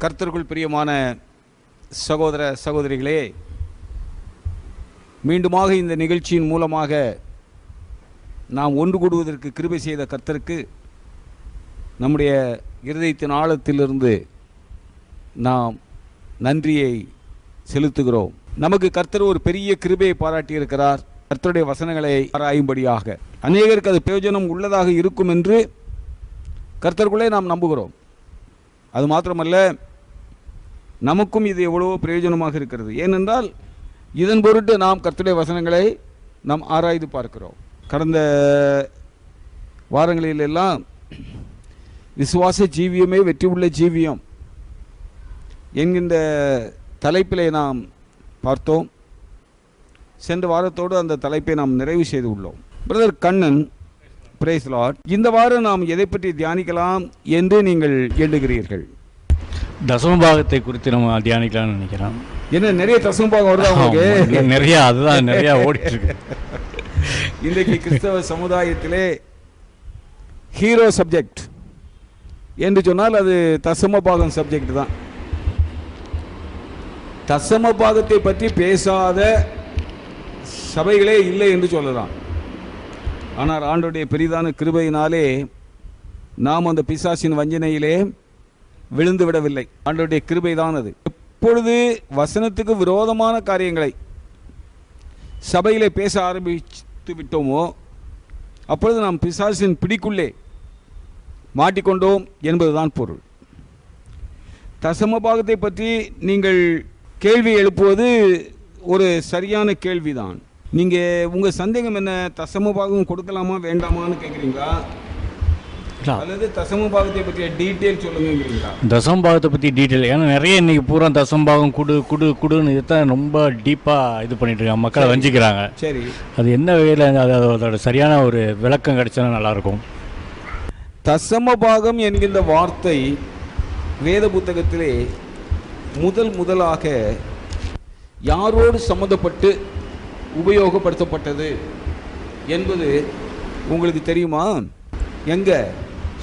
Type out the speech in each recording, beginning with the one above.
கர்த்தருக்குள் பிரியமான சகோதர சகோதரிகளே, மீண்டுமாக இந்த நிகழ்ச்சியின் மூலமாக நாம் ஒன்று கூடுவதற்கு கிருபை செய்த கர்த்தருக்கு நம்முடைய இருதயத்தின் ஆழத்திலிருந்து நாம் நன்றியை செலுத்துகிறோம். நமக்கு கர்த்தர் ஒரு பெரிய கிருபையை பாராட்டியிருக்கிறார். கர்த்தருடைய வசனங்களை ஆராயும்படியாக அநேகருக்கு அது பிரயோஜனம் உள்ளதாக இருக்கும் என்று கர்த்தருக்குள்ளே நாம் நம்புகிறோம். அது மாத்திரமல்ல, நமக்கும் இது எவ்வளவோ பிரயோஜனமாக இருக்கிறது. ஏனென்றால் இதன் பொருட்டு நாம் கர்த்தருடைய வசனங்களை நாம் ஆராய்ந்து பார்க்கிறோம். கடந்த வாரங்களிலெல்லாம் விசுவாச ஜீவியமே வெற்றி உள்ள ஜீவியம் என்கின்ற தலைப்பிலே நாம் பார்த்தோம். சென்ற வாரத்தோடு அந்த தலைப்பை நாம் நிறைவு செய்து உள்ளோம். பிரதர் கண்ணன், பிரைஸ் லார்ட், இந்த வாரம் நாம் எதை பற்றி தியானிக்கலாம் என்று நீங்கள் எண்ணுகிறீர்கள்? தசமபாகத்தை குறித்து நம்ம தியானிக்கலாம்னு நினைக்கிறோம். என்ன நிறைய தசமபாகம் வருதா உங்களுக்கு? நிறைய, அதுதான் நிறைய ஓடிட்டு இருக்கு. இன்றைக்கு கிறிஸ்தவ சமுதாயத்திலே ஹீரோ சப்ஜெக்ட் என்று சொன்னால் அது தசமபாகம் சப்ஜெக்ட் தான். தசமபாகத்தை பற்றி பேசாத சபைகளே இல்லை என்று சொல்லலாம். ஆனால் ஆண்டவருடைய பெரிதான கிருபையினாலே நாம் அந்த பிசாசின் வஞ்சனையிலே விழுந்து விடவில்லை. ஆண்டவருடைய கிருபை தான் அது. எப்பொழுது வசனத்துக்கு விரோதமான காரியங்களை சபையிலே பேச ஆரம்பித்து விட்டோமோ அப்பொழுது நாம் பிசாசின் பிடிக்குள்ளே மாட்டிக்கொண்டோம் என்பதுதான் பொருள். தசமபாகத்தை பற்றி நீங்கள் கேள்வி எழுப்புவது ஒரு சரியான கேள்விதான். நீங்கள் உங்கள் சந்தேகம் என்ன? தசமபாகம் கொடுக்கலாமா வேண்டாமான்னு கேட்குறீங்களா, அல்லது தசமபாகத்தை பற்றிய டீட்டெயில் சொல்லுங்கிறீங்களா? தசமபாகத்தை பற்றி டீட்டெயில், ஏன்னா நிறைய இன்னைக்கு பூரா தசமபாகம் குடுன்னு இதுதான் ரொம்ப டீப்பாக இது பண்ணிட்டு இருக்காங்க, மக்களை வஞ்சிக்கிறாங்க. சரி, அது என்ன வகையில் அதோட சரியான ஒரு விளக்கம் கிடைச்சா நல்லாயிருக்கும். தசமபாகம் என்கின்ற வார்த்தை வேத புத்தகத்திலே முதலாக யாரோடு சம்மந்தப்பட்டு உபயோகப்படுத்தப்பட்டது என்பது உங்களுக்கு தெரியுமா? எங்க?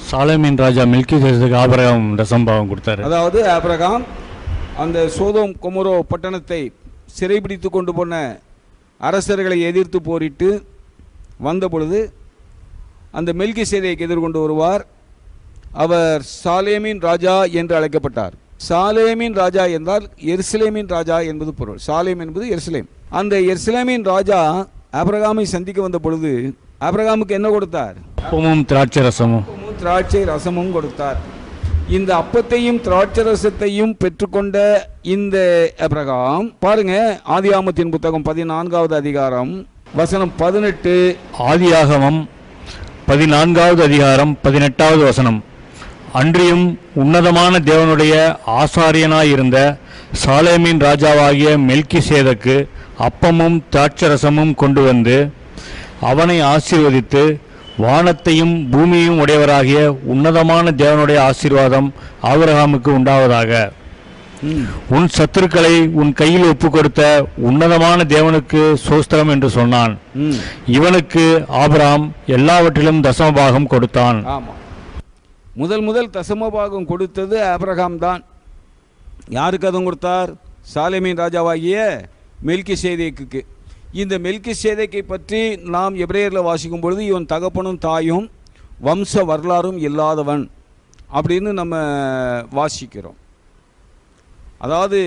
சாலேமின் ராஜா மெல்கிசேதேக்கு ஆபிரகாம் தசமபாகம் கொடுத்தாரு. அதாவது ஆபிரகாம் அந்த சோதோம் கொமோரோ பட்டணத்தை சிறைபிடித்து கொண்டு போன அரசர்களை எதிர்த்து போரிட்டு வந்த பொழுது அந்த மெல்கிசேதேக்கு எதிர்கொண்டு வருவார். அவர் சாலேமின் ராஜா என்று அழைக்கப்பட்டார். சாலேமின் ராஜா என்றால் எருசலேமின் ராஜா என்பது பொருள். சாலேம் என்பது எருசலேம். அந்த எருசலேமின் ராஜா ஆபிரகாமை சந்திக்க வந்த பொழுது ஆபிரகாமுக்கு என்ன கொடுத்தார்? அப்பமும் திராட்சை ரசமும். திராட்சை ரசமும் கொடுத்தார். இந்த அப்பத்தையும் திராட்சை ரசத்தையும் பெற்றுக்கொண்ட இந்த ஆபிரகாம் பாருங்க, ஆதியாகமத்தின் புத்தகம் 14வது அதிகாரம் வசனம் 18. ஆதியாகமம் 14வது அதிகாரம் 18வது வசனம். அன்றியும் உன்னதமான தேவனுடைய ஆசாரியனாயிருந்த சாலேமின் ராஜாவாகிய மெல்கிசேதேக்கு அப்பமும் திராட்சரசமும் கொண்டு வந்து அவனை ஆசீர்வதித்து, வானத்தையும் பூமியையும் உடையவராகிய உன்னதமான தேவனுடைய ஆசீர்வாதம் ஆபிரகாமுக்கு உண்டாவதாக. உன் சத்துருக்களை உன் கையில் ஒப்பு கொடுத்த உன்னதமான தேவனுக்கு சோஸ்திரம் என்று சொன்னான். இவனுக்கு ஆபிரகாம் எல்லாவற்றிலும் தசமபாகம் கொடுத்தான். முதல் தசமபாகம் கொடுத்தது ஆபிரகாம் தான். யாருக்கு அதுவும் கொடுத்தார்? சாலேமின் ராஜாவாகிய மெல்கிசேதேக்குக்கு. இந்த மெல்கிசேதேக்கை பற்றி நாம் எபிரேயரில் வாசிக்கும் பொழுது இவன் தகப்பனும் தாயும் வம்ச வரலாறும் இல்லாதவன் அப்படின்னு நம்ம வாசிக்கிறோம். அதாவது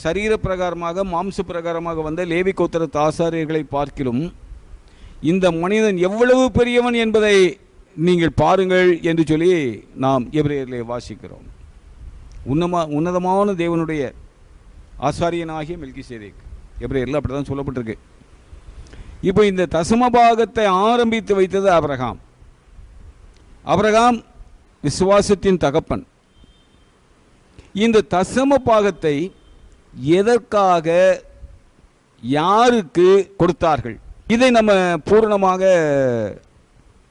சரீர பிரகாரமாக மாம்ச பிரகாரமாக வந்த லேவி கோத்திரத்து ஆசாரியர்களை பார்க்கிலும் இந்த மனிதன் எவ்வளவு பெரியவன் என்பதை நீங்கள் பாருங்கள் என்று சொல்லி நாம் எபிரேயரிலே வாசிக்கிறோம். உன்னதமான தேவனுடைய ஆசாரியனாகிய மெல்கிசேதேக், எபிரேயரில் அப்படி தான் சொல்லப்பட்டிருக்கு. இப்போ இந்த தசமபாகத்தை ஆரம்பித்து வைத்தது ஆபிரகாம். ஆபிரகாம் விசுவாசத்தின் தகப்பன். இந்த தசமபாகத்தை எதற்காக யாருக்கு கொடுத்தார்கள் இதை நம்ம பூரணமாக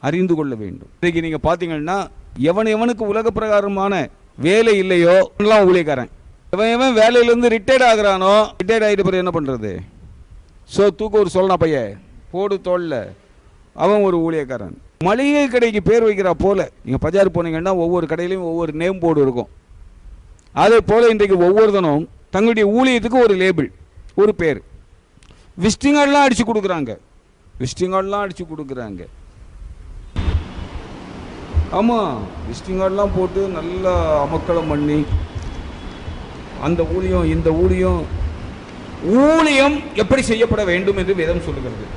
அறிந்து கொள்ள வேண்டும். இன்றைக்கு நீங்கள் பார்த்தீங்கன்னா எவனுக்கு உலக பிரகாரமான வேலை இல்லையோ எல்லாம் ஊழியக்காரன். எவன் வேலையிலேருந்து ரிட்டையர்ட் ஆகிறானோ, ரிட்டையர்ட் ஆகிட்ட பிறகு என்ன பண்ணுறது? தூக்க ஒரு சொல்லனா பையன் போடு தோளில், அவன் ஒரு ஊழியக்காரன். மளிகை கடைக்கு பேர் வைக்கிறா போல நீங்கள் பஜார் போனீங்கன்னா ஒவ்வொரு கடையிலையும் ஒவ்வொரு நேம் போர்டு இருக்கும். அதே போல் இன்றைக்கு ஒவ்வொருத்தனும் தங்களுடைய ஊழியத்துக்கு ஒரு லேபிள், ஒரு பேர், விசிட்டிங் கார்டெலாம் அடித்து கொடுக்குறாங்க, விசிட்டிங் கார்டெலாம் அடித்து கொடுக்குறாங்க. ஆமாம், விசிட்டிங் கார்டெலாம் போட்டு நல்லா அமக்களம் பண்ணி அந்த ஊழியம் இந்த ஊழியம். ஊழியம் எப்படி செய்யப்பட வேண்டும் என்று வேதம் சொல்லுகிறது.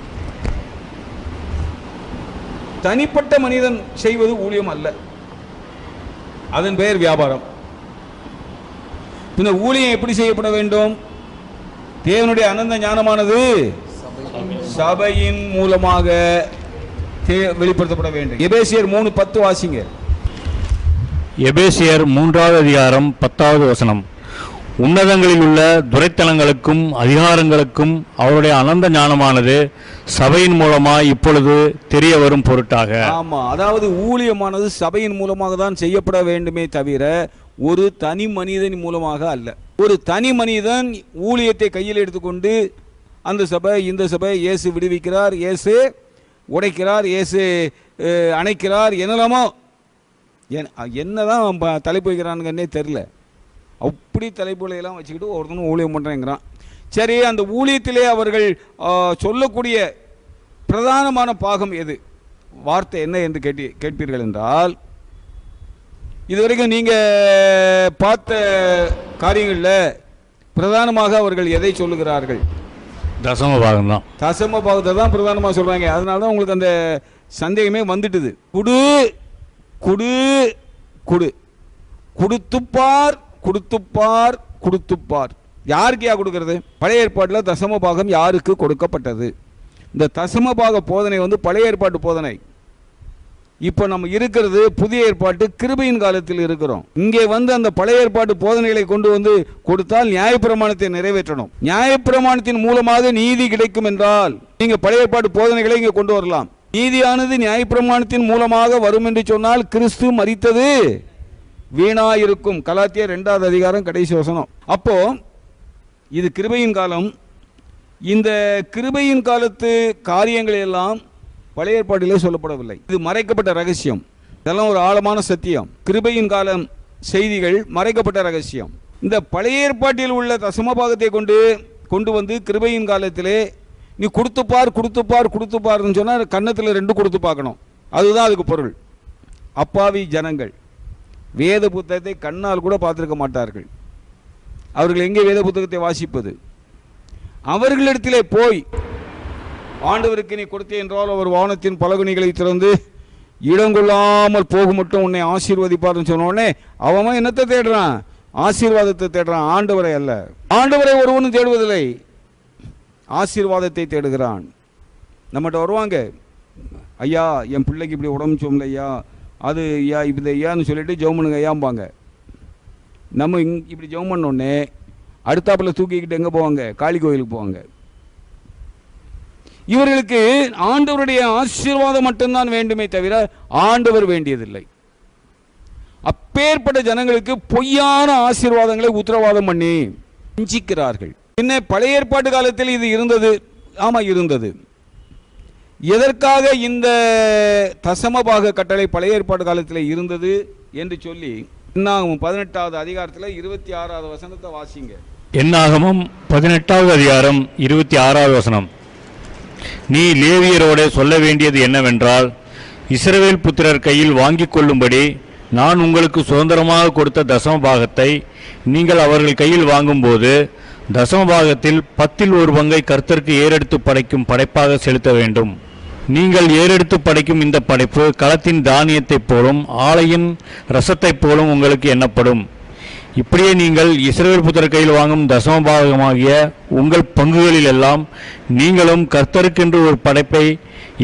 தனிப்பட்ட மனிதன் செய்வது ஊழியம் அல்ல, அதன் பெயர் வியாபாரம். இந்த ஊழியம் எப்படி செய்யப்பட வேண்டும்? தேவனுடைய அனந்த ஞானமானது சபையின் மூலமாக வெளிப்படுத்தப்பட வேண்டும். எபேசியர் 3:10 வாசிங்க. எபேசியர் 3வது அதிகாரம் 10வது வசனம். உன்னதங்களில் உள்ள துரைத்தனங்களுக்கும் அதிகாரங்களுக்கும் அவருடைய அனந்த ஞானமானது சபையின் மூலமாக இப்பொழுது தெரிய வரும் பொருட்டாக. ஆமா, அதாவது ஊழியமானது சபையின் மூலமாக தான் செய்யப்பட வேண்டுமே தவிர ஒரு தனி மனிதன் மூலமாக அல்ல. ஒரு தனி மனிதன் ஊழியத்தை கையில் எடுத்துக்கொண்டு அந்த சபை இந்த சபை, இயேசு விடுவிக்கிறார், இயேசு உடைக்கிறார், இயேசு அணைக்கிறார், என்னலாமோ என்னதான் தலைப்பு வைக்கிறானுங்கன்னே தெரில. அப்படி தலைப்புலையெல்லாம் வச்சுக்கிட்டு ஒருத்தனும் ஊழியம் பண்ணுறேங்கிறான். சரி, அந்த ஊழியத்திலே அவர்கள் சொல்லக்கூடிய பிரதானமான பாகம் எது, வார்த்தை என்ன என்று கேட்பீர்கள் என்றால், இதுவரைக்கும் நீங்கள் பார்த்த காரியங்களில் பிரதானமாக அவர்கள் எதை சொல்லுகிறார்கள்? தசம பாகம் தான். தசம பாகத்தை தான் பிரதானமாக சொல்கிறாங்க. அதனால தான் உங்களுக்கு அந்த சந்தேகமே வந்துட்டுது. குடு குடு குடு, கொடுத்துப்பார் கொடுத்துப்பார் கொடுத்துப்பார். யாருக்கு யா கொடுக்கறது? பழைய ஏற்பாட்டில் தசம பாகம் யாருக்கு கொடுக்கப்பட்டது? இந்த தசம பாக போதனை வந்து பழைய ஏற்பாட்டு போதனை. இப்போ நம்ம இருக்கிறது புதிய ஏற்பாட்டு கிருபையின் காலத்தில் இருக்கிறோம். இங்கே வந்து அந்த பழைய ஏற்பாட்டு போதனைகளை கொண்டு வந்து கொடுத்தால் நியாயப்பிரமாணத்தை நிறைவேற்றணும். நியாயப்பிரமாணத்தின் மூலமாக நீதி கிடைக்கும் என்றால் நீங்க பழைய ஏற்பாட்டு போதனைகளை இங்கே கொண்டு வரலாம். நீதியானது நியாயப்பிரமாணத்தின் மூலமாக வரும் என்று சொன்னால் கிறிஸ்து மரித்தது வீணாயிருக்கும். கலாத்தியர் 2வது அதிகாரம் கடைசி வசனம். அப்போ இது கிருபையின் காலம். இந்த கிருபையின் காலத்து காரியங்கள் எல்லாம் பழைய ஏற்பாட்டிலே சொல்லப்படவில்லை. இது மறைக்கப்பட்ட ரகசியம். இதெல்லாம் ஒரு ஆழமான சத்தியம். கிருபையின் காலம் செய்திகள் மறைக்கப்பட்ட ரகசியம். இந்த பழைய ஏற்பாட்டில் உள்ள தசமபாகத்தை கொண்டு வந்து கிருபையின் காலத்திலே நீ கொடுத்துப்பார் கொடுத்துப்பார் கொடுத்துப்பார்னு சொன்னால் கன்னத்தில் 2 கொடுத்து பார்க்கணும். அதுதான் அதுக்கு பொருள். அப்பாவி ஜனங்கள் வேத புத்தகத்தை கண்ணால் கூட பார்த்திருக்க மாட்டார்கள். அவர்கள் எங்கே வேத புத்தகத்தை வாசிப்பது? அவர்களிடத்திலே போய் ஆண்டவருக்கு நீ கொடுத்தே என்றால் அவர் வானத்தின் பலகணிகளை திறந்து இடங்கொள்ளாமல் போக மட்டும் உன்னை ஆசீர்வதிப்பார்னு சொன்ன உடனே அவன் என்னத்தை தேடுறான்? ஆசீர்வாதத்தை தேடுறான், ஆண்டவரை அல்ல. ஆண்டவரை ஒருவனும் தேடுவதில்லை, ஆசீர்வாதத்தை தேடுகிறான். நம்மகிட்ட வருவாங்க, ஐயா என் பிள்ளைக்கு இப்படி உடம்பு சோம்ல ஐயா, அது ஐயா இப்படி ஐயான்னு சொல்லிட்டு ஜெபம் பண்ணுங்க ஐயாம்பாங்க. நம்ம இப்படி ஜெபம் பண்ணோடனே அடுத்தாப்பில் தூக்கிக்கிட்டு எங்கே போவாங்க? காளி கோயிலுக்கு போவாங்க. இவர்களுக்கு ஆண்டவருடைய ஆசீர்வாதம் மட்டும்தான் வேண்டுமே தவிர ஆண்டவர் வேண்டியதில்லை. அப்பேற்பட்ட ஜனங்களுக்கு பொய்யான ஆசீர்வாதங்களை உத்தரவாதம் பண்ணி வஞ்சிக்கிறார்கள். என்ன பழைய ஏற்பாட்டு காலத்தில் இது இருந்தது? ஆமா இருந்தது. எதற்காக இந்த தசமபாக கட்டளை பழைய ஏற்பாட்டு காலத்தில் இருந்தது என்று சொல்லி என்னாகும் 18வது அதிகாரத்தில் 26வது வசனத்தை வாசிங்க. என்னாகமும் 18வது அதிகாரம் 26வது வசனம். நீ லேவியரோட சொல்ல வேண்டியது என்னவென்றால், இஸ்ரவேல் புத்திரர் கையில் வாங்கிக் கொள்ளும்படி நான் உங்களுக்கு சுதந்திரமாக கொடுத்த தசம பாகத்தை நீங்கள் அவர்கள் கையில் வாங்கும்போது தசம பாகத்தில் 10ல் 1 பங்கை கர்த்தருக்கு ஏறெடுத்து படைக்கும் படைப்பாக செலுத்த வேண்டும். நீங்கள் ஏறெடுத்து படைக்கும் இந்த படைப்பு களத்தின் தானியத்தைப் போலும் ஆலையின் ரசத்தைப் போலும் உங்களுக்கு எண்ணப்படும். இப்படியே நீங்கள் இஸ்ரவேல் புத்திரர் கையில் வாங்கும் தசம பாகமாகிய உங்கள் பங்குகளில் எல்லாம் நீங்களும் கர்த்தருக்கென்று ஒரு படைப்பை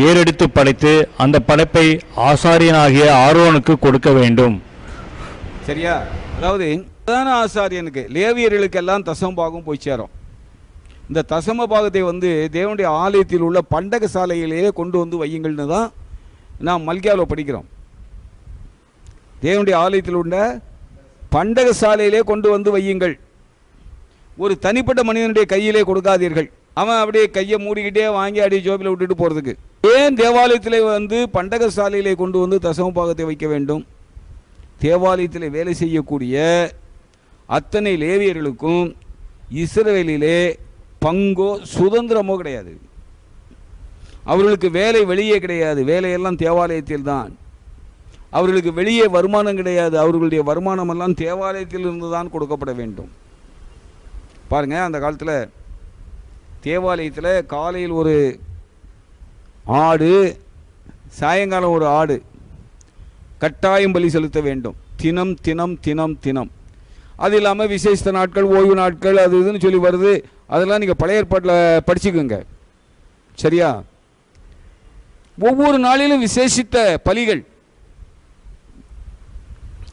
ஏறெடுத்து படைத்து அந்த படைப்பை ஆசாரியனாகிய ஆரோனுக்கு கொடுக்க வேண்டும். சரியா? அதாவது பிரதான ஆசாரியனுக்கு லேவியர்களுக்கெல்லாம் தசம பாகம் போய் சேரும். இந்த தசம பாகத்தை வந்து தேவனுடைய ஆலயத்தில் உள்ள பண்டக சாலையிலேயே கொண்டு வந்து வையுங்கள்னு தான் நாம் மல்கியாவில் படிக்கிறோம். தேவனுடைய ஆலயத்தில் உள்ள பண்டக சாலையிலே கொண்டு வந்து வையுங்கள். ஒரு தனிப்பட்ட மனிதனுடைய கையிலே கொடுக்காதீர்கள். அவன் அப்படியே கையை மூடிக்கிட்டே வாங்கி அப்படியே ஜோபில் விட்டுட்டு போகிறதுக்கு. ஏன் தேவாலயத்திலே வந்து பண்டக சாலையிலே கொண்டு வந்து தசம பாகத்தை வைக்க வேண்டும்? தேவாலயத்தில் வேலை செய்யக்கூடிய அத்தனை லேவியர்களுக்கும் இஸ்ரவேலிலே பங்கோ சுதந்திரமோ கிடையாது. அவர்களுக்கு வேலை வெளியே கிடையாது, வேலையெல்லாம் தேவாலயத்தில் தான். அவர்களுக்கு வெளியே வருமானம் கிடையாது, அவர்களுடைய வருமானம் எல்லாம் தேவாலயத்தில் இருந்து தான் கொடுக்கப்பட வேண்டும். பாருங்க, அந்த காலத்தில் தேவாலயத்தில் காலையில் ஒரு ஆடு, சாயங்காலம் ஒரு ஆடு கட்டாயம் பலி செலுத்த வேண்டும். தினம் தினம் தினம் தினம். அது இல்லாமல் விசேஷ நாட்கள், ஓய்வு நாட்கள், அது இதுன்னு சொல்லி வருது. அதெல்லாம் நீங்கள் பழைய ஏற்பாட்டில் படிச்சுக்கோங்க, சரியா? ஒவ்வொரு நாளிலும் விசேஷித்த பலிகள்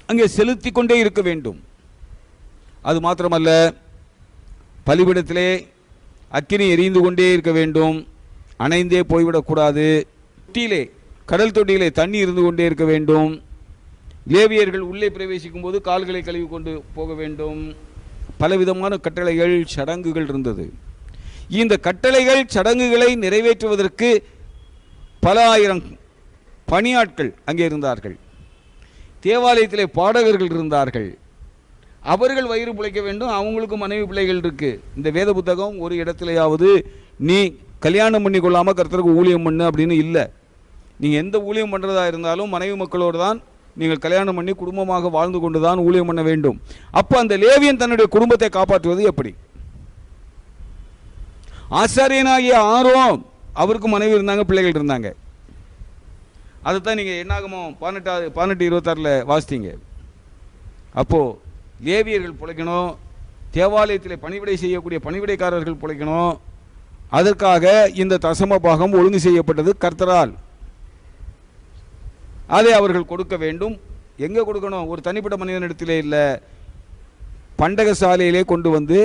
அங்கே செலுத்தி கொண்டே இருக்க வேண்டும். அது மாத்திரமல்ல, பலிபீடத்திலே அக்கினி எரிந்து கொண்டே இருக்க வேண்டும், அணைந்தே போய்விடக்கூடாது. தொட்டியிலே, கடல் தொட்டியிலே தண்ணி இருந்து கொண்டே இருக்க வேண்டும். லேவியர்கள் உள்ளே பிரவேசிக்கும் போது கால்களை கழுவி கொண்டு போக வேண்டும். பலவிதமான கட்டளைகள், சடங்குகள் இருந்தது. இந்த கட்டளைகள், சடங்குகளை நிறைவேற்றுவதற்கு பல ஆயிரம் பணியாட்கள் அங்கே இருந்தார்கள். தேவாலயத்திலே பாடகர்கள் இருந்தார்கள். அவர்கள் வயிறு பிழைக்க வேண்டும், அவங்களுக்கு மனைவி பிள்ளைகள் இருக்கு. இந்த வேத புத்தகம் ஒரு இடத்துலையாவது நீ கல்யாணம் பண்ணி கொள்ளாமல் கர்த்தருக்கு ஊழியம் பண்ணு அப்படின்னு இல்லை. நீங்கள் எந்த ஊழியம் பண்ணுறதா இருந்தாலும் மனைவி மக்களோடு தான் நீங்கள் கல்யாணம் பண்ணி குடும்பமாக வாழ்ந்து கொண்டு தான் ஊழியம் பண்ண வேண்டும். அப்போ அந்த லேவியன் தன்னுடைய குடும்பத்தை காப்பாற்றுவது எப்படி? ஆசாரியனாகிய ஆரோன், அவருக்கு மனைவி இருந்தாங்க, பிள்ளைகள் இருந்தாங்க. அதுதான் நீங்கள் என்னாகமோ 18:26 வாசித்தீங்க. அப்போது லேவியர்கள் பிழைக்கணும், தேவாலயத்தில் பணிவிடை செய்யக்கூடிய பணிவிடைக்காரர்கள் பிழைக்கணும். அதற்காக இந்த தசம பாகம் ஒழுங்கு செய்யப்பட்டது கர்த்தரால். அதை அவர்கள் கொடுக்க வேண்டும். எங்கே கொடுக்கணும்? ஒரு தனிப்பட்ட மனிதனிடத்திலே இல்லை, பண்டக சாலையிலே கொண்டு வந்து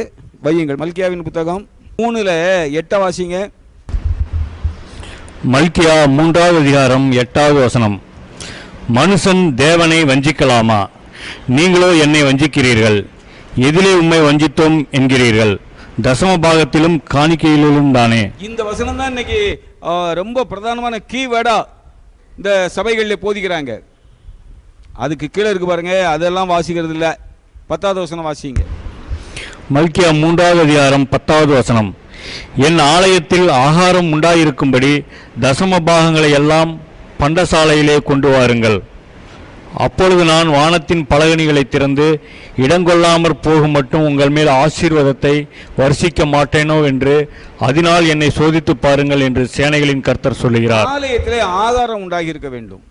வையுங்கள். மல்கியாவின் புத்தகம் 3:8 வாசிங்க. மல்கியா 3வது அதிகாரம் 8வது வசனம். மனுஷன் தேவனை வஞ்சிக்கலாமா? நீங்களோ என்னை வஞ்சிக்கிறீர்கள். எதிலே உம்மை வஞ்சித்தோம் என்கிறீர்கள்? தசம பாகத்திலும் காணிக்கையிலும் தானே. இந்த வசனம் தான் இன்னைக்கு ரொம்ப பிரதானமான கீவேர்டா இந்த சபைகளில் போதிக்கிறாங்க. அதுக்கு கீழே இருக்கு பாருங்க, அதெல்லாம் வாசிக்கிறது இல்லை. 10வது வசனம் வாசிங்க. மல்கியா 3வது அதிகாரம் 10வது வசனம். என் ஆலயத்தில் ஆகாரம் உண்டாயிருக்கும்படி தசம பாகங்களை எல்லாம் பண்டசாலையிலே கொண்டு வாருங்கள். அப்பொழுது நான் வானத்தின் பலகணிகளை திறந்து இடங்கொள்ளாமற் போகும் மட்டும் உங்கள் மேல் ஆசீர்வாதத்தை வருஷிக்க மாட்டேனோ என்று அதனால் என்னை சோதித்து பாருங்கள் என்று சேனைகளின் கர்த்தர் சொல்லுகிறார். ஆலயத்திலே ஆகாரம் உண்டாகி இருக்க வேண்டும்.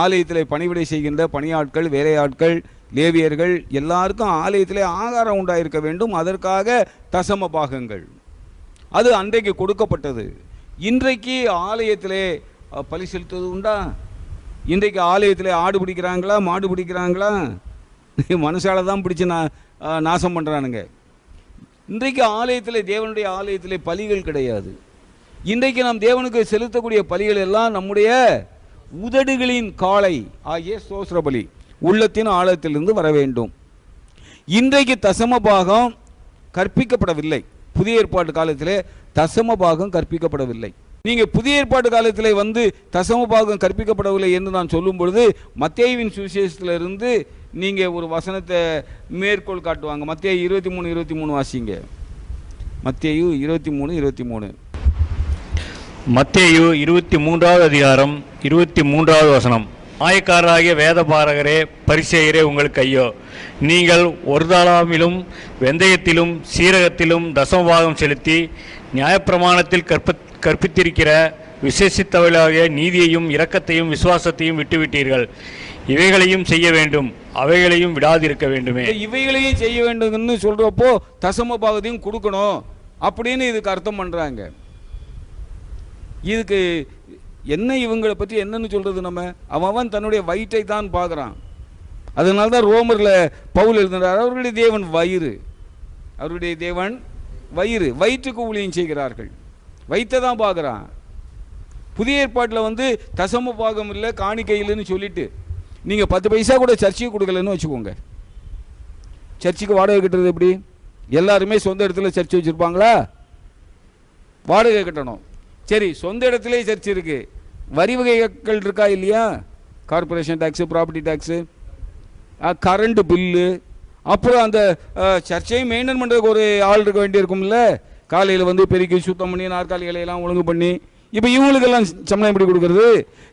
ஆலயத்திலே பணிவிடை செய்கின்ற பணியாட்கள், வேலையாட்கள், லேவியர்கள் எல்லாருக்கும் ஆலயத்திலே ஆகாரம் உண்டாயிருக்க வேண்டும். அதற்காக தசம பாகங்கள் அது அன்றைக்கு கொடுக்கப்பட்டது. இன்றைக்கு ஆலயத்திலே பலி செலுத்துவது உண்டா? இன்றைக்கு ஆலயத்தில் ஆடு பிடிக்கிறாங்களா, மாடு பிடிக்கிறாங்களா? மனுஷால தான் பிடிச்சி நாசம் பண்ணுறானுங்க. இன்றைக்கு ஆலயத்தில், தேவனுடைய ஆலயத்தில் பலிகள் கிடையாது. இன்றைக்கு நாம் தேவனுக்கு செலுத்தக்கூடிய பலிகள் எல்லாம் நம்முடைய உதடுகளின் காலை ஆகிய ஸ்தோத்திர பலி, உள்ளத்தின் ஆழத்திலிருந்து வர வேண்டும். இன்றைக்கு தசம பாகம் கற்பிக்கப்படவில்லை. புதிய ஏற்பாட்டு காலத்திலே தசம பாகம் கற்பிக்கப்படவில்லை. நீங்கள் புதிய ஏற்பாட்டு காலத்தில் வந்து தசம பாகம் கற்பிக்கப்படவில்லை என்று நான் சொல்லும் பொழுது மத்தேயுவின் சுவிசேஷத்திலிருந்து நீங்கள் ஒரு வசனத்தை மேற்கோள் காட்டுவாங்க. மத்தேயு 23:23 வாசிங்க. மத்தேயு 23:23. மத்தேயு 23வது அதிகாரம் 23வது வசனம். மாயக்காரராகிய வேதபாரகரே, பரிசேயரே, உங்களுக்கு ஐயோ! நீங்கள் ஒரு தாளாமிலும் வெந்தயத்திலும் சீரகத்திலும் தசமபாகம் செலுத்தி நியாயப்பிரமாணத்தில் கற்பித்திருக்கிற விசேஷித்தவர்களாகிய நீதியையும் இரக்கத்தையும் விசுவாசத்தையும் விட்டுவிட்டீர்கள். இவைகளையும் செய்ய வேண்டும், அவைகளையும் விடாதிருக்க வேண்டுமே. இவைகளையும் செய்ய வேண்டும்னு சொல்றப்போ தசம பாகத்தையும் கொடுக்கணும் அப்படின்னு இதுக்கு அர்த்தம் பண்றாங்க. இதுக்கு என்ன, இவங்களை பற்றி என்னன்னு சொல்றது? நம்ம அவன் தன்னுடைய வயிற்றை தான் பார்க்குறான். அதனால தான் ரோமரில் பவுல் எழுதுகிறார், அவருடைய தேவன் வயிறு, அவருடைய தேவன் வயிறு, வயிற்றுக்கு ஊழியம் செய்கிறார்கள், வயிற்றை தான் பார்க்குறான். புதிய ஏற்பாட்டில் வந்து தசம பாகம் இல்லை, காணிக்கை இல்லைன்னு சொல்லிட்டு நீங்கள் 10 பைசா கூட சர்ச்சுக்கு கொடுக்கலன்னு வச்சுக்கோங்க. சர்ச்சுக்கு வாடகை கட்டுறது எப்படி? எல்லாருமே சொந்த இடத்துல சர்ச் வச்சுருப்பாங்களா? வாடகை கட்டணும். சரி, சொந்த இடத்துலேயே சர்ச் இருக்குது, வரி வகைகள் இருக்கா இல்லையா? Corporation tax, property tax, current bill, அப்புறம் அந்த சர்ச்சையும் மெயின்டைன் பண்ணுறதுக்கு ஒரு ஆள் இருக்க வேண்டியிருக்கும்ல. காலையில் வந்து பெருக்கி சுத்தம் பண்ணி நாற்காலிகளை எல்லாம் ஒழுங்கு பண்ணி, இப்போ இவங்களுக்கெல்லாம் சம்பளம் எப்படி கொடுக்குறது?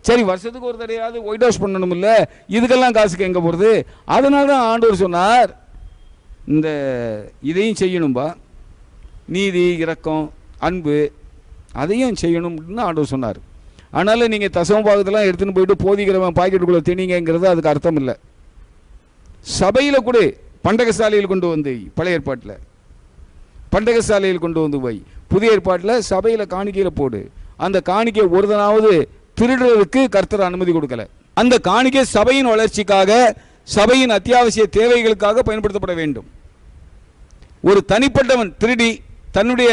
சரி, வருஷத்துக்கு ஒரு தடையாவது ஒயிட் வாஷ் பண்ணணும் இல்லை, இதுக்கெல்லாம் காசுக்கு எங்கே போகிறது? அதனால தான் ஆண்டவர் சொன்னார், இந்த இதையும் செய்யணும்பா, நீதி, இரக்கம், அன்பு, அதையும் செய்யணும் அப்படின்னு ஆண்டவர் சொன்னார். அதனால் நீங்கள் தசம பாகத்தெல்லாம் எடுத்துன்னு போயிட்டு போதிக்கிறவன் பாக்கெட்டுக்குள்ளே திணிங்கிறது அதுக்கு அர்த்தம் இல்லை. சபையில் கூட பண்டகசாலையில் கொண்டு வந்து, பழைய ஏற்பாட்டில் பண்டகசாலையில் கொண்டு வந்து போய், புதிய ஏற்பாட்டில் சபையில் காணிக்கையில் போடு. அந்த காணிக்கை ஒருதனாவது திருடுறதுக்கு கர்த்தர் அனுமதி கொடுக்கல. அந்த காணிக்கை சபையின் வளர்ச்சிக்காக, சபையின் அத்தியாவசிய தேவைகளுக்காக பயன்படுத்தப்பட வேண்டும். ஒரு தனிப்பட்டவன் திருடி தன்னுடைய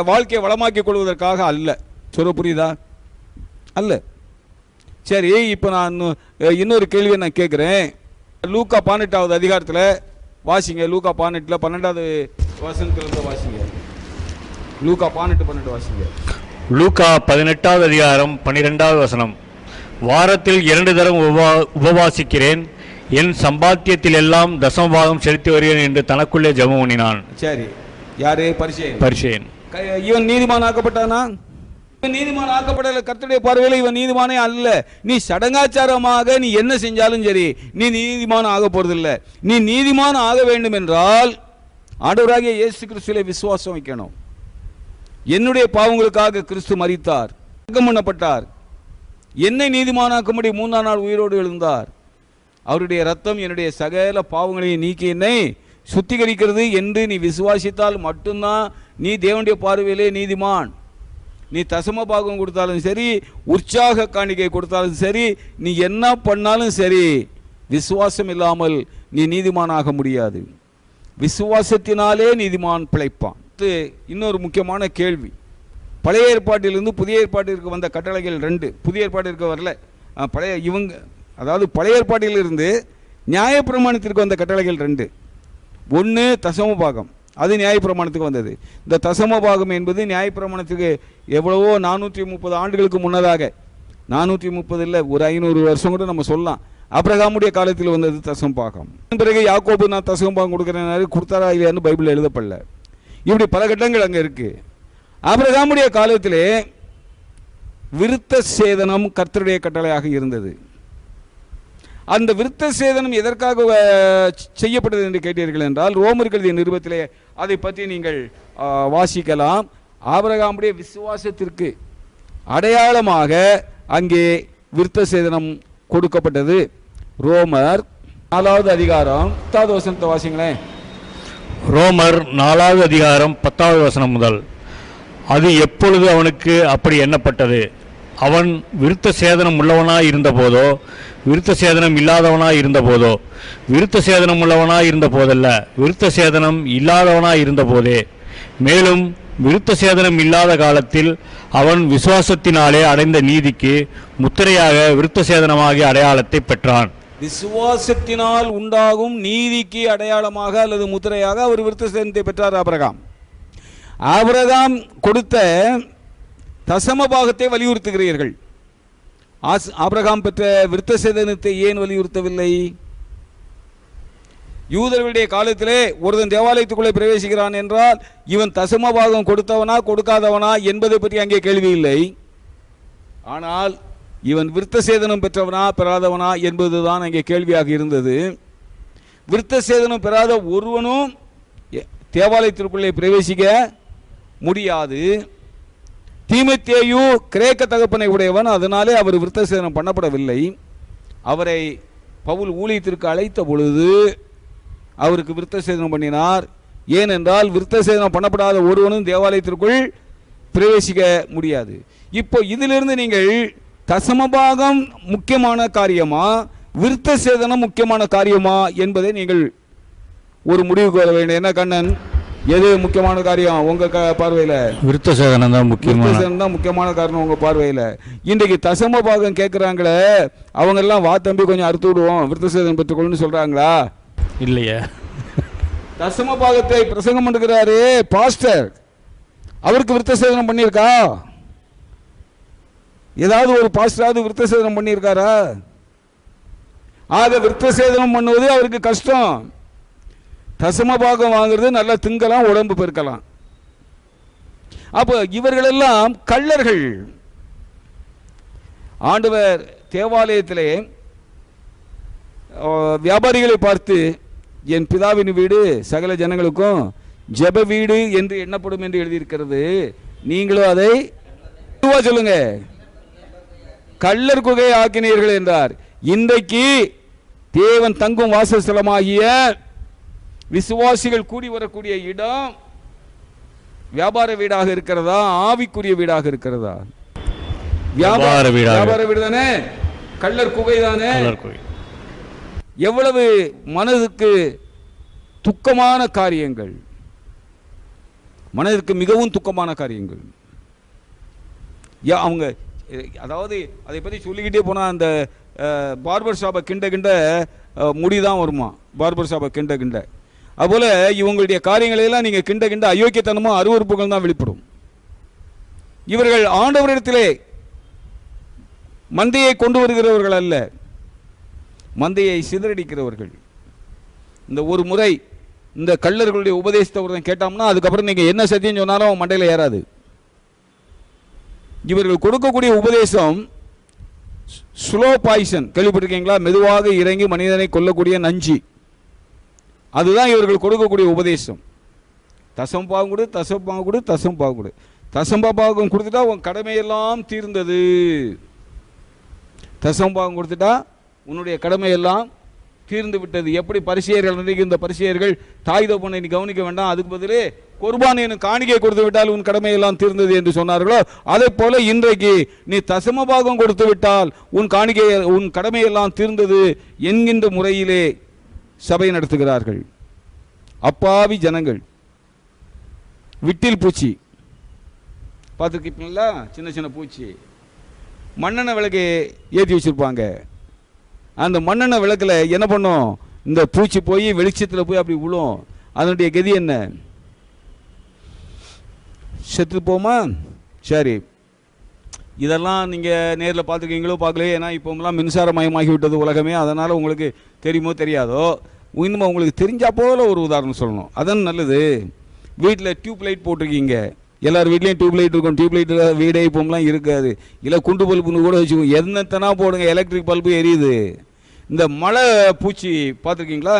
வாழ்க்கையை வளமாக்கிக் கொள்வதற்காக அல்ல. சொல்ல புரியுதா? அல்ல. சரி, இப்போ நான் இன்னொரு கேள்வியை நான் கேட்குறேன். லூக்கா 18வது அதிகாரத்தில் வாசிங்க. லூக்கா 18 12வது வசனத்தில் வாசிங்க. லூக்கா 18 வாசிங்க. லூக்கா 18வது அதிகாரம் 12வது வசனம். வாரத்தில் 2 தரம் உபவாசிக்கிறேன், என் சம்பாத்தியத்தில் எல்லாம் தசமபாகம் செலுத்தி வருகிறேன் என்று தனக்குள்ளே ஜெபம் பண்ணினான். சரி, யாரு? பரிசேயன். இவன் நீதிமான் ஆக்கப்பட்டானா? நீதிமான் ஆக்கப்படல. கர்த்தருடைய பார்வையில் இவன் நீதிமானே அல்ல. நீ சடங்காச்சாரமாக நீ என்ன செஞ்சாலும் சரி, நீ நீதிமான் ஆக போறதில்லை. நீ நீதிமான் ஆக வேண்டும் என்றால் ஆண்டவராகிய இயேசு கிறிஸ்துவிலே விசுவாசம் வைக்கணும். என்னுடைய பாவங்களுக்காக கிறிஸ்து மரித்தார், அடக்கம் பண்ணப்பட்டார், என்னை நீதிமானாக்கும்படி 3ஆம் நாள் உயிரோடு எழுந்தார். அவருடைய ரத்தம் என்னுடைய சகல பாவங்களையும் நீக்கி என்னை சுத்திகரிக்கிறது என்று நீ விசுவாசித்தால் மட்டும்தான் நீ தேவனுடைய பார்வையிலே நீதிமான். நீ தசம பாகம் கொடுத்தாலும் சரி, உற்சாக காணிக்கை கொடுத்தாலும் சரி, நீ என்ன பண்ணாலும் சரி, விசுவாசம் இல்லாமல் நீ நீதிமானாக முடியாது. விசுவாசத்தினாலே நீதிமான் பிழைப்பான். இன்னொரு முக்கியமான கேள்வி, பழைய ஏற்பாட்டிலிருந்து புதிய ஏற்பாட்டிற்கு வந்த கட்டளைகள் 2. புதிய ஏற்பாட்டிற்கு வரல, பழைய ஏற்பாட்டிலிருந்து நியாயப்பிரமாணத்திற்கு வந்த கட்டளைகள் 2. 1 தசம பாகம், அது நியாயப்பிரமாணத்துக்கு வந்தது. இந்த தசம பாகம் என்பது நியாயப்பிரமாணத்துக்கு எவ்வளவோ 430 ஆண்டுகளுக்கு முன்னதாக, 430 இல்லை, ஒரு 500 வருஷம் கூட நம்ம சொல்லலாம், ஆபிரகாமுடைய காலத்தில் வந்தது தசம பாகம். பிறகு யாக்கோபு நான் தசம பாகம் கொடுக்குறேன், கொடுத்தாரா இல்லையான்னு பைபிள் எழுதப்படல. இப்படி பல கட்டங்கள் அங்கே இருக்கு. ஆபிரகாமுடைய காலத்திலே விருத்த சேதனம் கர்த்தருடைய கட்டளையாக இருந்தது. அந்த விருத்த சேதனம் எதற்காக செய்யப்பட்டது என்று கேட்டீர்கள் என்றால், ரோமர்கள் நிருபத்திலே அதை பற்றி நீங்கள் வாசிக்கலாம். ஆபிரகாமுடைய விசுவாசத்திற்கு அடையாளமாக அங்கே விருத்த சேதனம் கொடுக்கப்பட்டது. ரோமர் 4வது அதிகாரம் 10வது வசனத்தை வாசிங்களேன். ரோமர் 4வது அதிகாரம் 10வது வசனம் முதல். அது எப்பொழுது அவனுக்கு அப்படி எண்ணப்பட்டது? அவன் விருத்த சேதனம் உள்ளவனாய் இருந்த போதோ, விருத்த சேதனம் இல்லாதவனாய் இருந்த போதோ? விருத்த சேதனம் உள்ளவனாய் இருந்த போதல்ல, விருத்த சேதனம் இல்லாதவனாய் இருந்த போதே. மேலும் விருத்த சேதனம் இல்லாத காலத்தில் அவன் விசுவாசத்தினாலே அடைந்த நீதிக்கு முத்திரையாக விருத்த சேதனமாகிய அடையாளத்தை பெற்றான். விசுவாசத்தினால் உண்டாகும் நீதிக்கு அடையாளமாக அல்லது முத்திரையாக அவர் விருத்த சேதனத்தை பெற்றார் ஆபிரகாம். ஆபிரகாம் கொடுத்த தசம பாகத்தை வலியுறுத்துகிறீர்கள். ஆபிரகாம் பெற்ற விருத்த சேதனத்தை ஏன் வலியுறுத்தவில்லை? யூதர்களுடைய காலத்திலே ஒருவன் தேவாலயத்துக்குள்ளே பிரவேசிக்கிறான் என்றால் இவன் தசம பாகம் கொடுத்தவனா கொடுக்காதவனா என்பதை பற்றி அங்கே கேள்வி இல்லை. ஆனால் இவன் விருத்த சேதனம் பெற்றவனா பெறாதவனா என்பதுதான் அங்கே கேள்வியாக இருந்தது. விருத்த சேதனம் பெறாத ஒருவனும் தேவாலயத்திற்குள்ளே பிரவேசிக்க முடியாது. தீமோத்தேயு கிரேக்க தகப்பனை உடையவன், அதனாலே அவர் விருத்த சேதனம் பண்ணப்படவில்லை. அவரை பவுல் ஊழியத்திற்கு அழைத்த பொழுது அவருக்கு விருத்த சேதனம் பண்ணினார். ஏனென்றால் விருத்த சேதனம் பண்ணப்படாத ஒருவனும் தேவாலயத்திற்குள் பிரவேசிக்க முடியாது. இப்போ இதிலிருந்து நீங்கள் தசமபாகம் முக்கியமான காரியமா, விருத்த சேதனம் முக்கியமான காரியமா என்பதை நீங்கள் ஒரு முடிவுக்கு வர வேண்டும். என்ன கண்ணன், எது முக்கியமான காரியம் உங்க பார்வையில? விருத்த சேதனம் தான் முக்கியமான காரணம் உங்க பார்வையில. இன்றைக்கு தசம பாகம் கேட்கிறாங்களே, அவங்க எல்லாம் வா தம்பி கொஞ்சம் அறுத்து விடுவோம் விருத்த சேதனம் பெற்றுக்கொள்ளுன்னு சொல்றாங்களா? இல்லையா? தசம பாகத்தை பிரசங்கம் பண்ணுகிறாரு பாஸ்டர், அவருக்கு விருத்த சேதனம் பண்ணியிருக்கா? ஏதாவது ஒரு பாஸ்டராவது விருத்த சேதனம் பண்ணியிருக்காரா? ஆக விருத்த சேதனம் பண்ணுவது அவருக்கு கஷ்டம். தசமபாகம் வாங்குறது நல்லா திங்கலாம், உடம்பு பெருக்கலாம். அப்போ இவர்களெல்லாம் கள்ளர்கள். ஆண்டவர் தேவாலயத்திலே வியாபாரிகளை பார்த்து, என் பிதாவின் வீடு சகல ஜனங்களுக்கும் ஜெப வீடு என்று எண்ணப்படும் என்று எழுதியிருக்கிறது, நீங்களும் அதை சொல்லுங்க, கள்ளர் குகை ஆக்கினீர்கள் என்றார். இன்றைக்கு தேவன் தங்கும் வாசஸ்தலமாகிய விசுவாசிகள் கூடி வரக்கூடிய இடம் வியாபார வீடாக இருக்கிறதா, ஆவிக்குரிய வீடாக இருக்கிறதா? வியாபார வீடு தானே, கள்ளர் குகை தானே. எவ்வளவு மனதுக்கு துக்கமான காரியங்கள், மனதிற்கு மிகவும் துக்கமான காரியங்கள். அவங்க அதாவது அதை பற்றி சொல்லிக்கிட்டே போனால் அந்த பார்பர் ஷாப்பை கிண்ட முடிதான் வருமா, பார்பர் ஷாப்பை கிண்ட அதுபோல் இவங்களுடைய காரியங்களெல்லாம் நீங்கள் கிண்ட அயோக்கியத்தனமும் அருவறுப்புகள் தான் வெளிப்படும். இவர்கள் ஆண்டவரிடத்திலே மந்தையை கொண்டு வருகிறவர்கள் அல்ல, மந்தையை சிதறடிக்கிறவர்கள். இந்த ஒரு முறை இந்த கள்ளர்களுடைய உபதேசத்தை ஒருத்தன் கேட்டோம்னா அதுக்கப்புறம் நீங்கள் என்ன சத்தியம் சொன்னாலும் அவன் மண்டையில் ஏறாது. இவர்கள் கொடுக்கக்கூடிய உபதேசம் ஸ்லோ பாய்சன், கேள்விப்பட்டிருக்கீங்களா? மெதுவாக இறங்கி மனிதனை கொல்லக்கூடிய நஞ்சு. அதுதான் இவர்கள் கொடுக்கக்கூடிய உபதேசம். தசம்பாகம் கொடு, தசம்பாகம் கொடு, தசம்பாகம் கொடு. தசம்பாகம் கொடுத்துட்டா உன் கடமையெல்லாம் தீர்ந்தது. தசம்பாகம் கொடுத்துட்டா உன்னுடைய கடமையெல்லாம் தீர்ந்து விட்டது. எப்படி பரிசேயர்கள், இந்த பரிசேயர்கள் தாய் தகப்பனை நீ கவனிக்க வேண்டாம், அதுக்கு பதிலே குர்பான் எனும் காணிக்கை கொடுத்து விட்டால் உன் கடமையெல்லாம் தீர்ந்தது என்று சொன்னார்களோ, அதே போல இன்றைக்கு நீ தசமபாகம் கொடுத்து விட்டால் உன் காணிக்கை, உன் கடமையெல்லாம் தீர்ந்தது என்கின்ற முறையிலே சபை நடத்துகிறார்கள். அப்பாவி ஜனங்கள். விட்டில் பூச்சி பார்த்துருக்கீங்களா? சின்ன சின்ன பூச்சி மண்ணெண்ணெய் விளக்கு ஏற்றி வச்சுருப்பாங்க. அந்த மண்ணெண்ணெய் விளக்கில் என்ன பண்ணும், இந்த பூச்சி போய் வெளிச்சத்தில் போய் அப்படி விழும். அதனுடைய கதி என்ன? செத்து போமா? சரி, இதெல்லாம் நீங்கள் நேரில் பார்த்துருக்கீங்களோ பார்க்கலையே, ஏன்னா இப்போலாம் மின்சாரமயமாகி விட்டது உலகமே. அதனால் உங்களுக்கு தெரியுமோ தெரியாதோ, இன்னும் உங்களுக்கு தெரிஞ்சா போல ஒரு உதாரணம் சொல்லணும், அதான் நல்லது. வீட்டில் டியூப் லைட் போட்டிருக்கீங்க, எல்லார் வீட்லேயும் டியூப் லைட் இருக்கும். டியூப் லைட் வீடே இப்போலாம் இருக்காது. இல்லை குண்டு பல்புன்னு கூட வச்சுக்கோங்க, என்னத்தனா போடுங்க, எலக்ட்ரிக் பல்பு எரியுது. இந்த மழை பூச்சி பார்த்துருக்கீங்களா?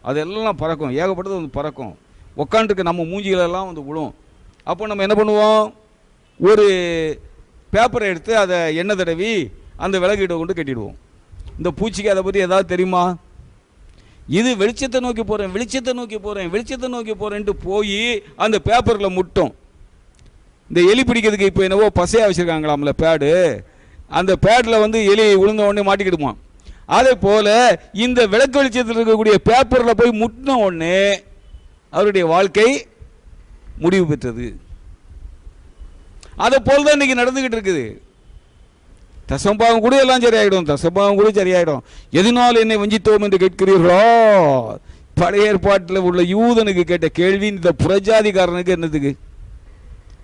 அதெல்லாம் பறக்கும், ஏகப்பட்டது வந்து பறக்கும். உக்காண்டுருக்கு நம்ம மூஞ்சிகளெல்லாம் வந்து விழும். அப்போ நம்ம என்ன பண்ணுவோம், ஒரு பேப்பரை எடுத்து அதை எண்ணெய் தடவி அந்த விளக்கிட்ட கொண்டு கட்டிடுவோம். இந்த பூச்சிக்கு அதை பற்றி ஏதாவது தெரியுமா? இது வெளிச்சத்தை நோக்கி போகிறேன், வெளிச்சத்தை நோக்கி போகிறேன், வெளிச்சத்தை நோக்கி போகிறேன்ட்டு போய் அந்த பேப்பரில் முட்டும். இந்த எலி பிடிக்கிறதுக்கு இப்போ என்னவோ பசையாக வச்சுருக்காங்களாம்ல பேடு, அந்த பேடில் வந்து எலி விழுந்த உடனே மாட்டிக்கிடுமா. அதே போல் இந்த விளக்கு வெளிச்சத்தில் இருக்கக்கூடிய பேப்பரில் போய் முட்டின உடனே அவருடைய வாழ்க்கை முடிவு பெற்றது. அதை போல் தான் இன்றைக்கி நடந்துக்கிட்டு இருக்குது. தசம்பாகம் கூட எல்லாம் சரியாயிடும், தசம்பாகம் கூட சரியாயிடும். எதனால் என்னை வஞ்சித்தோம் என்று கேட்கிறீர்களோ? பழைய ஏற்பாட்டில் உள்ள யூதனுக்கு கேட்ட கேள்வி இந்த புறஜாதிக்காரனுக்கு என்னதுக்கு?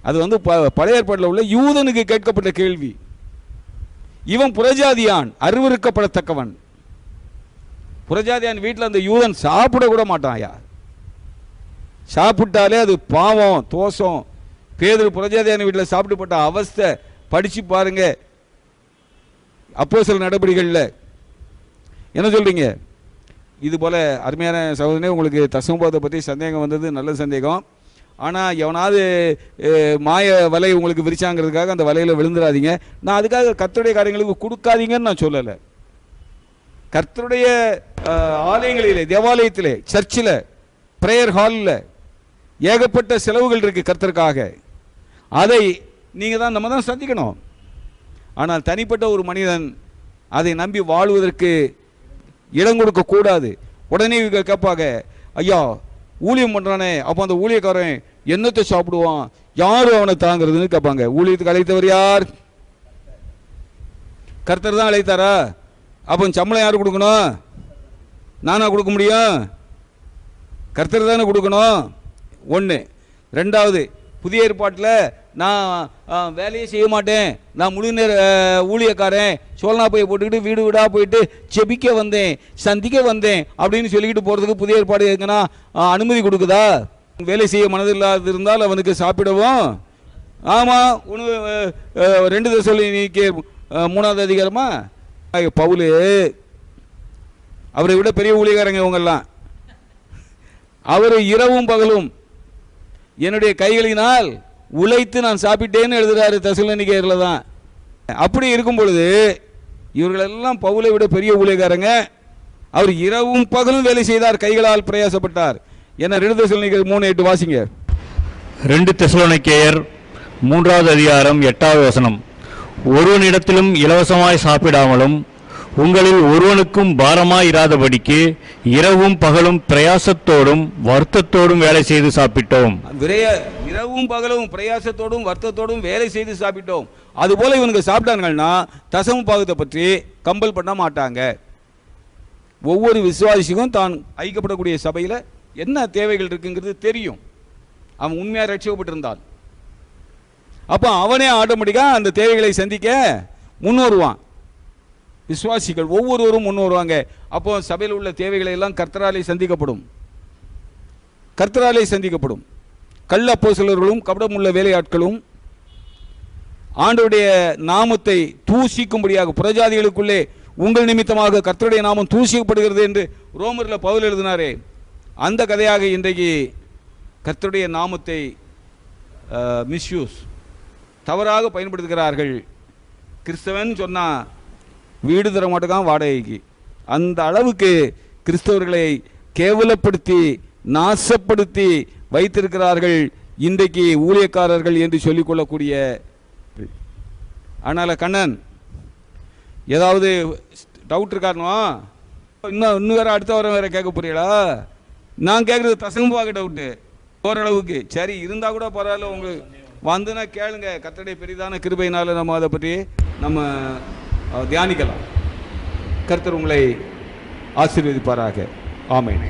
அது வந்து பழைய ஏற்பாட்டில் உள்ள யூதனுக்கு கேட்கப்பட்ட கேள்வி. இவன் புறஜாதியான், அருவருக்கப்படத்தக்கவன். புறஜாதியான் வீட்டில் அந்த யூதன் சாப்பிட கூட மாட்டான். ஐயா, சாப்பிட்டாலே அது பாவம், தோஷம். பேதுரு புறஜாதியான வீட்டில் சாப்பிட்டு போட்ட அவஸ்தை படித்து பாருங்க. அப்போஸ்தலர் நடபடிகளில் என்ன சொல்றீங்க? இது போல அருமையான சகோதரனே, உங்களுக்கு தசமபாகத்தை பற்றி சந்தேகம் வந்தது, நல்ல சந்தேகம். ஆனால் எவனாவது மாய வலை உங்களுக்கு விரிச்சாங்கிறதுக்காக அந்த வலையில் விழுந்துடாதீங்க. நான் அதுக்காக கர்த்தருடைய காரியங்களுக்கு கொடுக்காதீங்கன்னு நான் சொல்லலை. கர்த்தருடைய ஆலயங்களிலே, தேவாலயத்திலே, சர்ச்சில், பிரேயர் ஹாலில் ஏகப்பட்ட செலவுகள் இருக்குது கர்த்தருக்காக. அதை நீங்கள் தான், நம்ம தான் சந்திக்கணும். ஆனால் தனிப்பட்ட ஒரு மனிதன் அதை நம்பி வாழ்வதற்கு இடம் கொடுக்கக்கூடாது. உடனே இவங்க கேட்பாங்க, ஐயா ஊழியம் பண்ணுறானே, அப்போ அந்த ஊழியக்காரன் என்னத்தை சாப்பிடுவான், யார் அவனை தாங்கிறதுன்னு கேட்பாங்க. ஊழியத்துக்கு அழைத்தவர் யார்? கர்த்தர் தான் அழைத்தாரா? அப்போ சம்பளம் யார் கொடுக்கணும்? நானா கொடுக்க முடியும்? கர்த்தர் தானே கொடுக்கணும். ஒன்று. ரெண்டாவது, புதிய ஏற்பாட்டில் நான் வேலையே செய்ய மாட்டேன், நான் முழு நேர ஊழியக்காரன், சோழனா போய் போட்டுக்கிட்டு வீடு வீடாக போயிட்டு செபிக்க வந்தேன், சந்திக்க வந்தேன் அப்படின்னு சொல்லிக்கிட்டு போகிறதுக்கு புதிய ஏற்பாடு எங்கன்னா அனுமதி கொடுக்குதா? வேலை செய்ய மனதில்லாது இருந்தால் அவனுக்கு சாப்பிடவும். ஆமாம், உணவு 2 தெசலோனிக்கேயர் 3ஆவது அதிகாரமா பவுல் அவரை விட பெரிய ஊழியக்காரங்க இவங்கெல்லாம். அவர் இரவும் பகலும் என்னுடைய கைகளினால் உழைத்து நான் சாப்பிட்டேன்னு எழுதுறாரு தெசலோனிக்கேயர்ல தான். அப்படி இருக்கும் பொழுது இவர்களெல்லாம் பவுலை விட பெரிய ஊழியக்காரங்க. அவர் இரவும் பகலும் வேலை செய்தார், கைகளால் பிரயாசப்பட்டார். என்ன 2 தெசலோனிக்கேயர் 3:8 வாசிங்க. 2 தெசலோனிக்கேயர் 3ஆவது அதிகாரம் 8வது வசனம். ஒருவனிடத்திலும் இலவசமாய் சாப்பிடாமலும் உங்களில் ஒருவனுக்கும் பாரமாய் இராதபடிக்கு இரவும் பகலும் பிரயாசத்தோடும் வருத்தத்தோடும் வேலை செய்து சாப்பிட்டோம். இரவும் பகலும் பிரயாசத்தோடும் வருத்தத்தோடும் வேலை செய்து சாப்பிட்டோம். அதுபோல இவனுக்கு சாப்பிட்டாங்கன்னா தசம பாகத்தை பற்றி கம்பல் பண்ண மாட்டாங்க. ஒவ்வொரு விசுவாசிக்கும் தான் ஐக்கப்படக்கூடிய சபையில் என்ன தேவைகள் இருக்குங்கிறது தெரியும். அவன் உண்மையாக ரட்சிக்கப்பட்டிருந்தான் அப்போ அவனே ஆட்டோமேட்டிக்காக அந்த தேவைகளை சந்திக்க முன்வருவான். விசுவாசிகள் ஒவ்வொருவரும் முன் வருவாங்க. அப்போ சபையில் உள்ள தேவைகளை எல்லாம் கர்த்தராலே சந்திக்கப்படும். கர்த்தராலே சந்திக்கப்படும். கள்ள அப்போஸ்தலர்களும் கபடமுள்ள வேலையாட்களும் ஆண்டவருடைய நாமத்தை தூசிக்கும்படியாக புறஜாதிகளுக்குள்ளே உங்கள் நிமித்தமாக கர்த்தருடைய நாமம் தூசிக்கப்படுகிறது என்று ரோமரில் பவுல் எழுதினாரே, அந்த கதையாக இன்றைக்கு கர்த்தருடைய நாமத்தை மிஸ்யூஸ் தவறாக பயன்படுத்துகிறார்கள். கிறிஸ்தவன் சொன்னால் வீடு தர மாட்டேங்கான் வாடகைக்கு. அந்த அளவுக்கு கிறிஸ்தவர்களை கேவலப்படுத்தி நாசப்படுத்தி வைத்திருக்கிறார்கள் இன்றைக்கு ஊழியக்காரர்கள் என்று சொல்லிக்கொள்ளக்கூடிய. அதனால் கண்ணன் ஏதாவது டவுட் இருக்காருனோ இன்னும் வேறு அடுத்த வாரம் வேறு கேட்க போறீங்களா? நான் கேட்குறது தசம்பாக டவுட்டு ஓரளவுக்கு சரி இருந்தால் கூட பரவாயில்ல. உங்களுக்கு வந்துன்னா கேளுங்க. கர்த்தருடைய பெரிதான கிருபையினால் நம்ம அதை பற்றி நம்ம தியானிக்கலாம். கர்த்தர் உங்களை ஆசீர்வதிப்பாராக. ஆமென்.